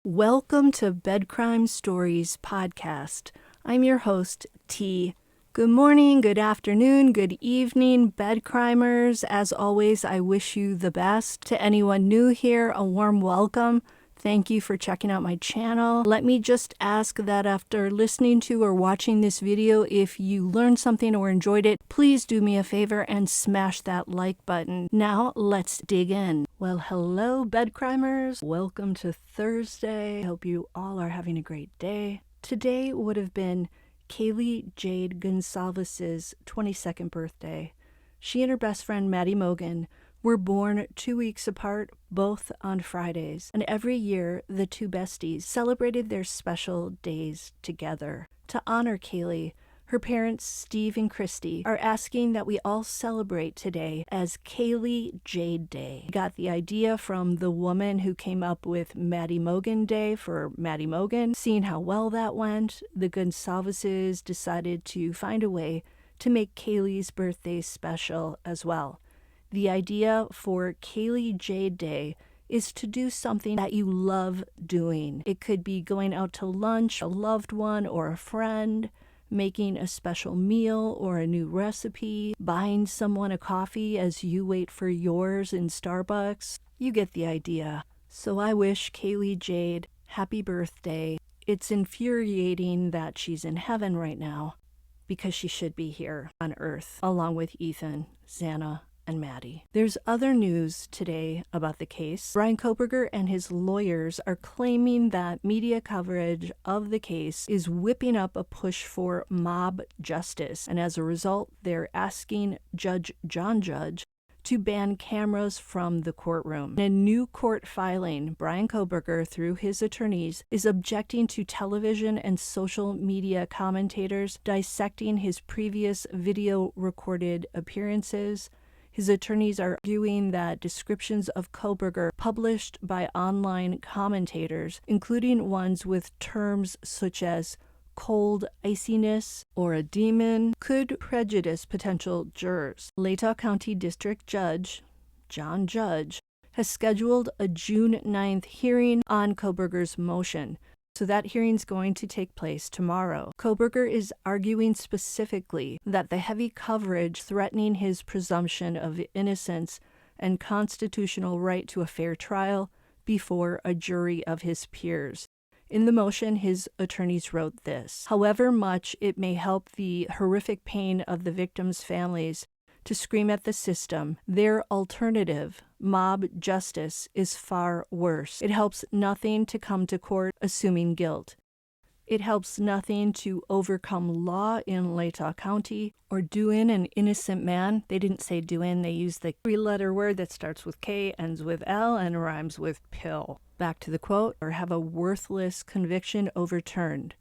Welcome to Bed Crime Stories podcast. I'm your host, T. Good morning, good afternoon, good evening, bed crimers. As always, I wish you the best. To anyone new here, a warm welcome. Thank you for checking out my channel. Let me just ask that after listening to or watching this video, if you learned something or enjoyed it, please do me a favor and smash that like button. Now, let's dig in. Well, hello, bed crimers. Welcome to Thursday. Hope you all are having a great day. Today would have been Kaylee Jade Gonsalves's 22nd birthday. She and her best friend, Maddie Mogan, were born 2 weeks apart, both on Fridays. And every year, the two besties celebrated their special days together. To honor Kaylee, her parents, Steve and Christy, are asking that we all celebrate today as Kaylee Jade Day. We got the idea from the woman who came up with Maddie Mogan Day for Maddie Mogan. Seeing how well that went, the Gonsalveses decided to find a way to make Kaylee's birthday special as well. The idea for Kaylee Jade Day is to do something that you love doing. It could be going out to lunch, a loved one or a friend, making a special meal or a new recipe, buying someone a coffee as you wait for yours in Starbucks. You get the idea. So I wish Kaylee Jade happy birthday. It's infuriating that she's in heaven right now because she should be here on Earth along with Ethan, Xana, and Maddie. There's other news today about the case. Bryan Kohberger and his lawyers are claiming that media coverage of the case is whipping up a push for mob justice, and as a result, they're asking Judge John Judge to ban cameras from the courtroom. In a new court filing, Bryan Kohberger, through his attorneys, is objecting to television and social media commentators dissecting his previous video-recorded appearances. His attorneys are arguing that descriptions of Coburger published by online commentators, including ones with terms such as cold iciness or a demon, could prejudice potential jurors. Latah County District Judge John Judge has scheduled a June 9th hearing on Coburger's motion. So that hearing's going to take place tomorrow. Coburger is arguing specifically that the heavy coverage threatening his presumption of innocence and constitutional right to a fair trial before a jury of his peers. In the motion, his attorneys wrote this: however much it may help the horrific pain of the victims' families to scream at the system, their alternative, mob justice, is far worse. It helps nothing to come to court assuming guilt. It helps nothing to overcome law in Latah County or do in an innocent man. They didn't say do in, they used the three-letter word that starts with K, ends with L, and rhymes with pill. Back to the quote, or have a worthless conviction overturned.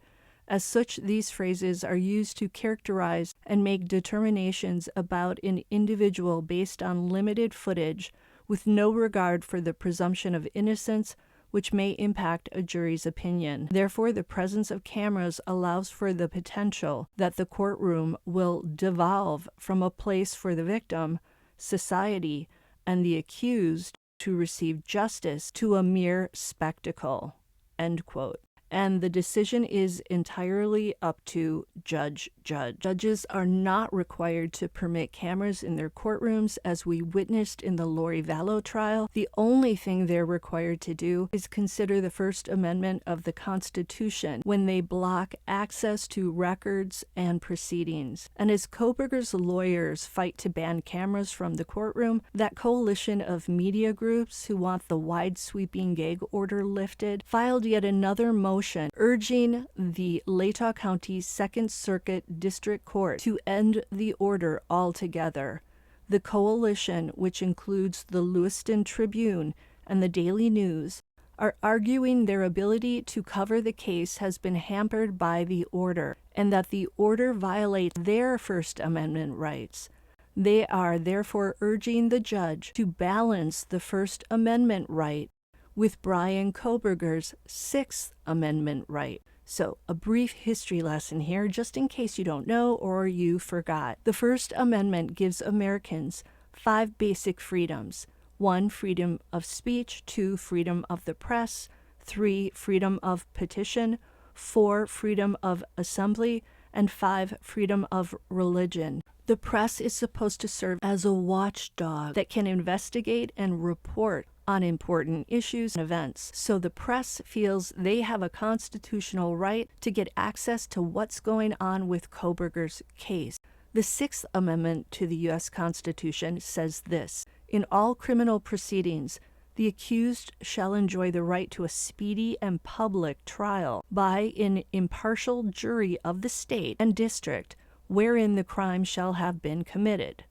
As such, these phrases are used to characterize and make determinations about an individual based on limited footage with no regard for the presumption of innocence, which may impact a jury's opinion. Therefore, the presence of cameras allows for the potential that the courtroom will devolve from a place for the victim, society, and the accused to receive justice to a mere spectacle. End quote. And the decision is entirely up to Judge Judge. Judges are not required to permit cameras in their courtrooms, as we witnessed in the Lori Vallow trial. The only thing they're required to do is consider the First Amendment of the Constitution when they block access to records and proceedings. And as Coburger's lawyers fight to ban cameras from the courtroom, that coalition of media groups who want the wide-sweeping gag order lifted filed yet another motion urging the Latah County Second Circuit District Court to end the order altogether. The coalition, which includes the Lewiston Tribune and the Daily News, are arguing their ability to cover the case has been hampered by the order, and that the order violates their First Amendment rights. They are therefore urging the judge to balance the First Amendment right with Bryan Kohberger's Sixth Amendment right. So, a brief history lesson here, just in case you don't know or you forgot. The First Amendment gives Americans 5 basic freedoms. 1, freedom of speech. 2, freedom of the press. 3. Freedom of petition, 4. Freedom of assembly, and 5. Freedom of religion. The press is supposed to serve as a watchdog that can investigate and report on important issues and events. So the press feels they have a constitutional right to get access to what's going on with Coburger's case. The Sixth Amendment to the U.S. Constitution says this: in all criminal proceedings, the accused shall enjoy the right to a speedy and public trial by an impartial jury of the state and district wherein the crime shall have been committed,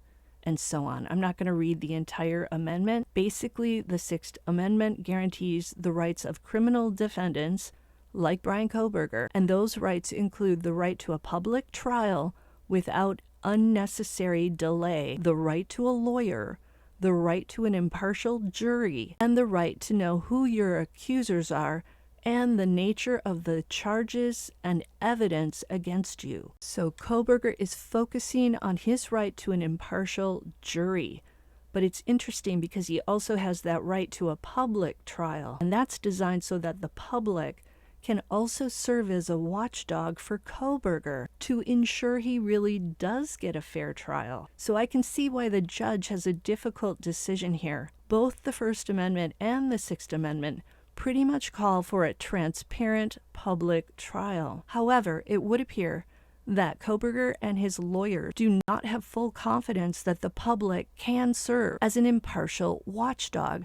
and so on. I'm not going to read the entire amendment. Basically, the Sixth Amendment guarantees the rights of criminal defendants like Bryan Kohberger, and those rights include the right to a public trial without unnecessary delay, the right to a lawyer, the right to an impartial jury, and the right to know who your accusers are and the nature of the charges and evidence against you. So Coburger is focusing on his right to an impartial jury. But it's interesting because he also has that right to a public trial, and that's designed so that the public can also serve as a watchdog for Coburger to ensure he really does get a fair trial. So I can see why the judge has a difficult decision here. Both the First Amendment and the Sixth Amendment pretty much call for a transparent public trial. However, it would appear that Coburger and his lawyer do not have full confidence that the public can serve as an impartial watchdog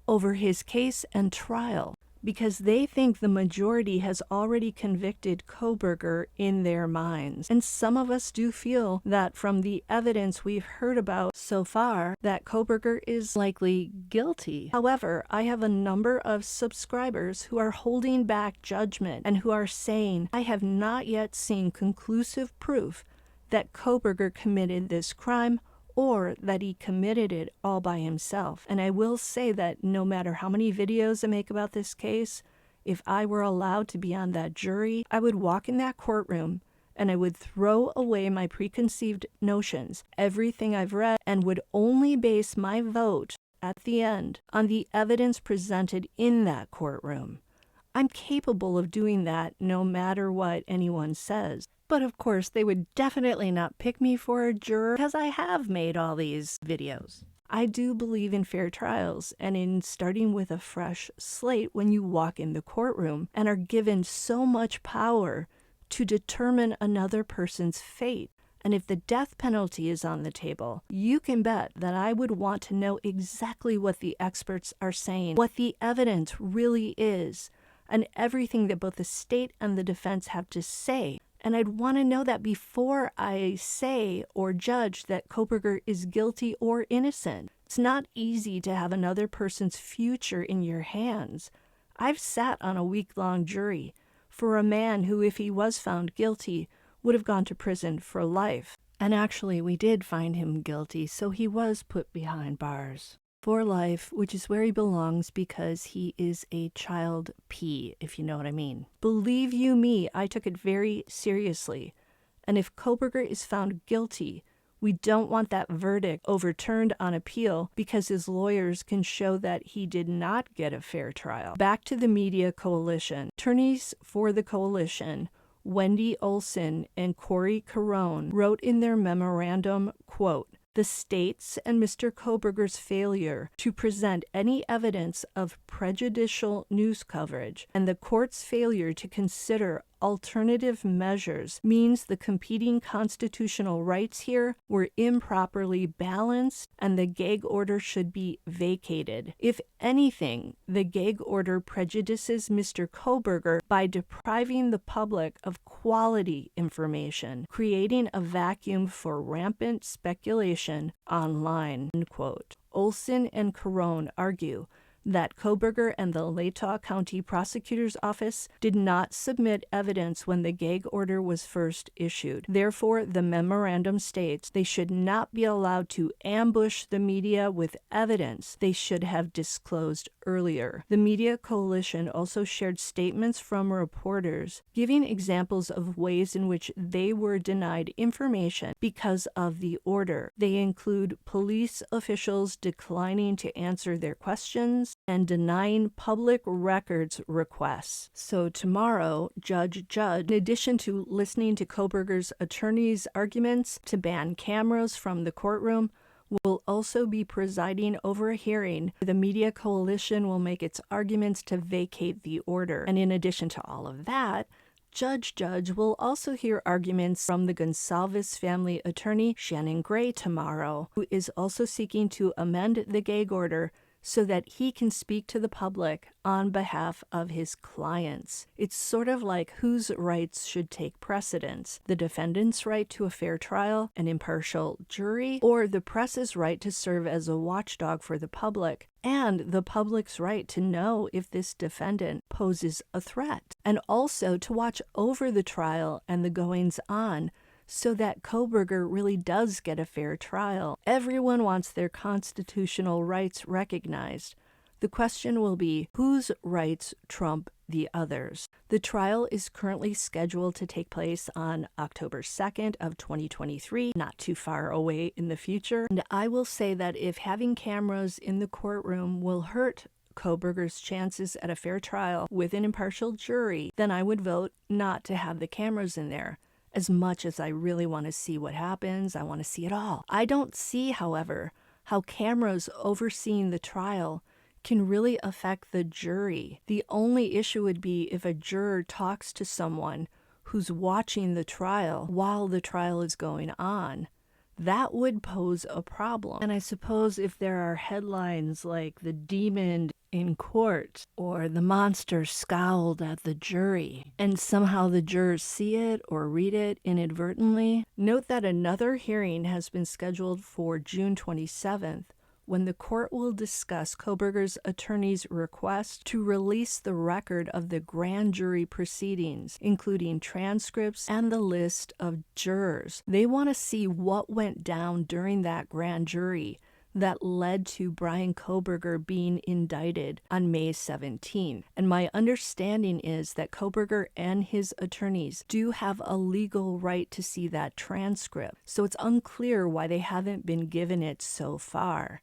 over his case and trial, because they think the majority has already convicted Coburger in their minds. And some of us do feel that from the evidence we've heard about so far, that Coburger is likely guilty. However, I have a number of subscribers who are holding back judgment and who are saying, I have not yet seen conclusive proof that Coburger committed this crime or that he committed it all by himself. And I will say that no matter how many videos I make about this case, if I were allowed to be on that jury, I would walk in that courtroom and I would throw away my preconceived notions, everything I've read, and would only base my vote at the end on the evidence presented in that courtroom. I'm capable of doing that no matter what anyone says. But of course, they would definitely not pick me for a juror because I have made all these videos. I do believe in fair trials and in starting with a fresh slate when you walk in the courtroom and are given so much power to determine another person's fate. And if the death penalty is on the table, you can bet that I would want to know exactly what the experts are saying, what the evidence really is, and everything that both the state and the defense have to say. And I'd want to know that before I say or judge that Coburger is guilty or innocent. It's not easy to have another person's future in your hands. I've sat on a week-long jury for a man who, if he was found guilty, would have gone to prison for life. And actually, we did find him guilty, so he was put behind bars for life, which is where he belongs because he is a child P, if you know what I mean. Believe you me, I took it very seriously. And if Coburger is found guilty, we don't want that verdict overturned on appeal because his lawyers can show that he did not get a fair trial. Back to the media coalition. Attorneys for the coalition, Wendy Olson and Corey Carone, wrote in their memorandum, quote, "The state's and Mr. Coburger's failure to present any evidence of prejudicial news coverage and the court's failure to consider alternative measures means the competing constitutional rights here were improperly balanced and the gag order should be vacated. If anything, the gag order prejudices Mr. Coburger by depriving the public of quality information, creating a vacuum for rampant speculation online." End quote. Olson and Carone argue that Coburger and the Latah County Prosecutor's Office did not submit evidence when the gag order was first issued. Therefore, the memorandum states they should not be allowed to ambush the media with evidence they should have disclosed earlier. The media coalition also shared statements from reporters giving examples of ways in which they were denied information because of the order. They include police officials declining to answer their questions, evidence and denying public records requests. So tomorrow, Judge, in addition to listening to Coburger's attorney's arguments to ban cameras from the courtroom, will also be presiding over a hearing. The Media Coalition will make its arguments to vacate the order. And in addition to all of that, Judge will also hear arguments from the Gonsalves family attorney, Shannon Gray, tomorrow, who is also seeking to amend the gag order so that he can speak to the public on behalf of his clients. It's sort of like whose rights should take precedence: the defendant's right to a fair trial, an impartial jury, or the press's right to serve as a watchdog for the public, and the public's right to know if this defendant poses a threat, and also to watch over the trial and the goings-on so that Coburger really does get a fair trial. Everyone wants their constitutional rights recognized. The question will be, whose rights trump the others? The trial is currently scheduled to take place on October 2nd of 2023, not too far away in the future. And I will say that if having cameras in the courtroom will hurt Coburger's chances at a fair trial with an impartial jury, then I would vote not to have the cameras in there. As much as I really want to see what happens, I want to see it all. I don't see, however, how cameras overseeing the trial can really affect the jury. The only issue would be if a juror talks to someone who's watching the trial while the trial is going on. That would pose a problem. And I suppose if there are headlines like "The Demon in Court" or "The Monster Scowled at the Jury," and somehow the jurors see it or read it inadvertently. Note that another hearing has been scheduled for June 27th, when the court will discuss Coburger's attorney's request to release the record of the grand jury proceedings, including transcripts and the list of jurors. They want to see what went down during that grand jury that led to Bryan Kohberger being indicted on May 17. And my understanding is that Coburger and his attorneys do have a legal right to see that transcript, so it's unclear why they haven't been given it so far.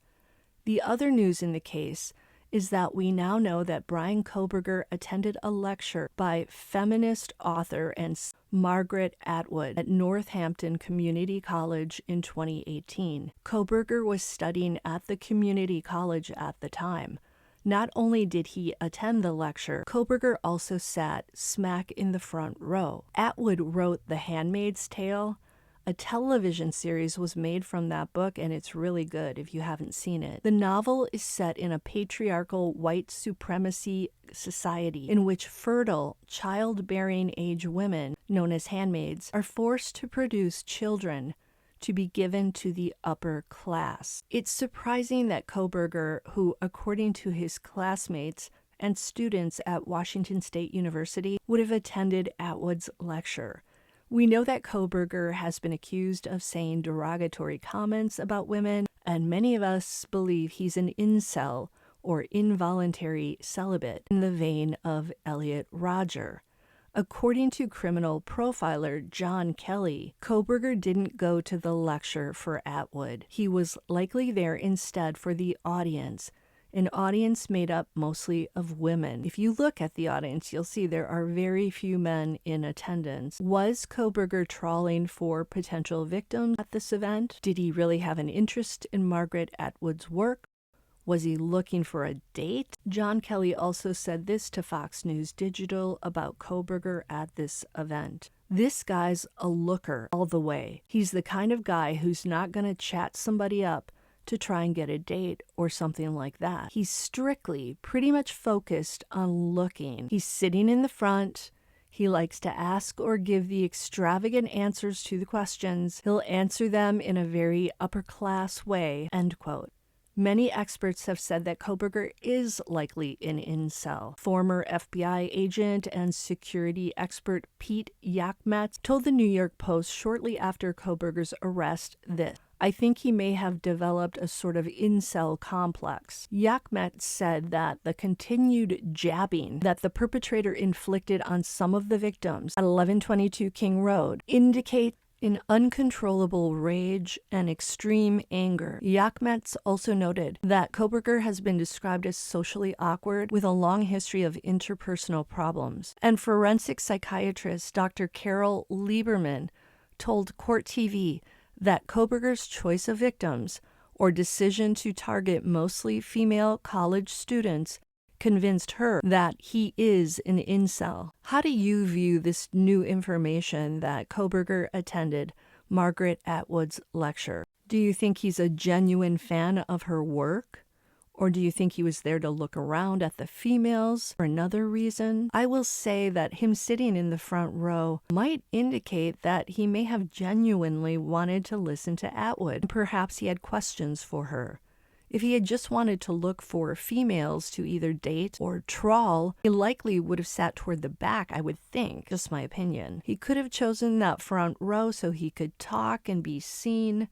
The other news in the case is that we now know that Bryan Kohberger attended a lecture by feminist author and Margaret Atwood at Northampton Community College in 2018. Coburger was studying at the community college at the time. Not only did he attend the lecture, Coburger also sat smack in the front row. Atwood wrote The Handmaid's Tale. A television series was made from that book, and it's really good if you haven't seen it. The novel is set in a patriarchal white supremacy society in which fertile, childbearing age women, known as handmaids, are forced to produce children to be given to the upper class. It's surprising that Coburger, who, according to his classmates and students at Washington State University, would have attended Atwood's lecture. We know that Coburger has been accused of saying derogatory comments about women, and many of us believe he's an incel, or involuntary celibate, in the vein of Elliot Rodger. According to criminal profiler John Kelly, Coburger didn't go to the lecture for Atwood. He was likely there instead for the audience, an audience made up mostly of women. If you look at the audience, you'll see there are very few men in attendance. Was Coburger trawling for potential victims at this event? Did he really have an interest in Margaret Atwood's work? Was he looking for a date? John Kelly also said this to Fox News Digital about Coburger at this event. This guy's a looker all the way. He's the kind of guy who's not going to chat somebody up to try and get a date or something like that. He's strictly pretty much focused on looking. He's sitting in the front. He likes to ask or give the extravagant answers to the questions. He'll answer them in a very upper class way, end quote. Many experts have said that Coburger is likely an incel. Former FBI agent and security expert Pete Yakmet told the New York Post shortly after Coburger's arrest this: "I think he may have developed a sort of incel complex." Yakmet said that the continued jabbing that the perpetrator inflicted on some of the victims at 1122 King Road indicate In uncontrollable rage and extreme anger, Yakmetz also noted that Coburger has been described as socially awkward with a long history of interpersonal problems. And forensic psychiatrist Dr. Carol Lieberman told Court TV that Coburger's choice of victims, or decision to target mostly female college students, convinced her that he is an incel. How do you view this new information that Coburger attended Margaret Atwood's lecture? Do you think he's a genuine fan of her work? Or do you think he was there to look around at the females for another reason? I will say that him sitting in the front row might indicate that he may have genuinely wanted to listen to Atwood. Perhaps he had questions for her. If he had just wanted to look for females to either date or trawl, he likely would have sat toward the back, I would think, just my opinion. He could have chosen that front row so he could talk and be seen,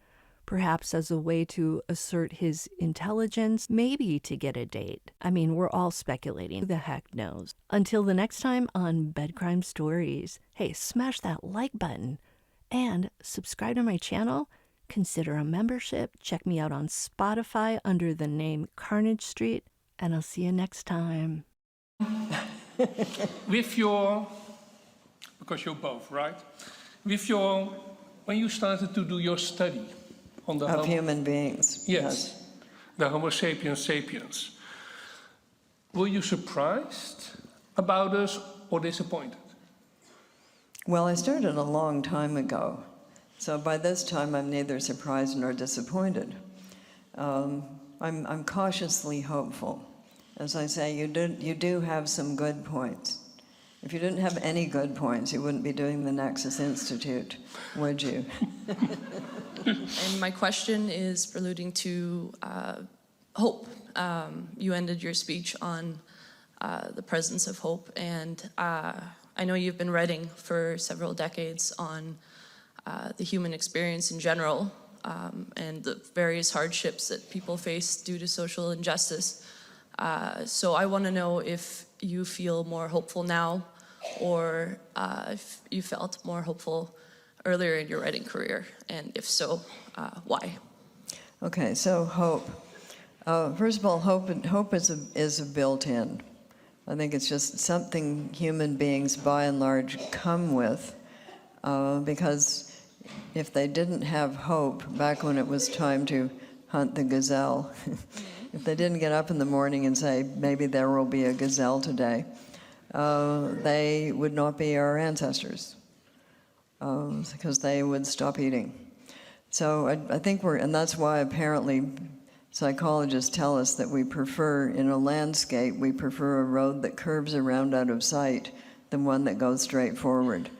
perhaps as a way to assert his intelligence, maybe to get a date. I mean, we're all speculating. Who the heck knows? Until the next time on Bed Crime Stories, hey, smash that like button and subscribe to my channel. Consider a membership. Check me out on Spotify under the name Carnage Street, and I'll see you next time. With your, because you're both, right? With your, when you started to do your study on the of human beings. Yes, the Homo sapiens sapiens. Were you surprised about us or disappointed? Well, I started a long time ago. So by this time, I'm neither surprised nor disappointed. I'm cautiously hopeful. As I say, you do have some good points. If you didn't have any good points, you wouldn't be doing the Nexus Institute, would you? And my question is preluding to hope. You ended your speech on the presence of hope, and I know you've been writing for several decades on the human experience in general, and the various hardships that people face due to social injustice. So I want to know if you feel more hopeful now, or if you felt more hopeful earlier in your writing career, and if so, why? Okay, so hope. First of all, hope is a built-in. I think it's just something human beings, by and large, come with, because if they didn't have hope back when it was time to hunt the gazelle, if they didn't get up in the morning and say, maybe there will be a gazelle today, they would not be our ancestors, because they would stop eating. So I think and that's why apparently psychologists tell us that we prefer, in a landscape, we prefer a road that curves around out of sight than one that goes straight forward.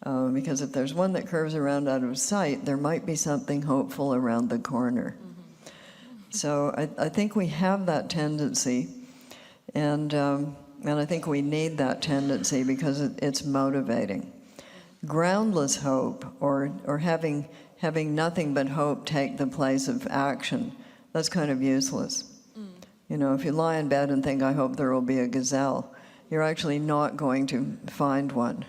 Because if there's one that curves around out of sight, there might be something hopeful around the corner. So I think we have that tendency, and I think we need that tendency because it's motivating. Groundless hope, or having nothing but hope take the place of action, that's kind of useless. You know, if you lie in bed and think, I hope there will be a gazelle, you're actually not going to find one.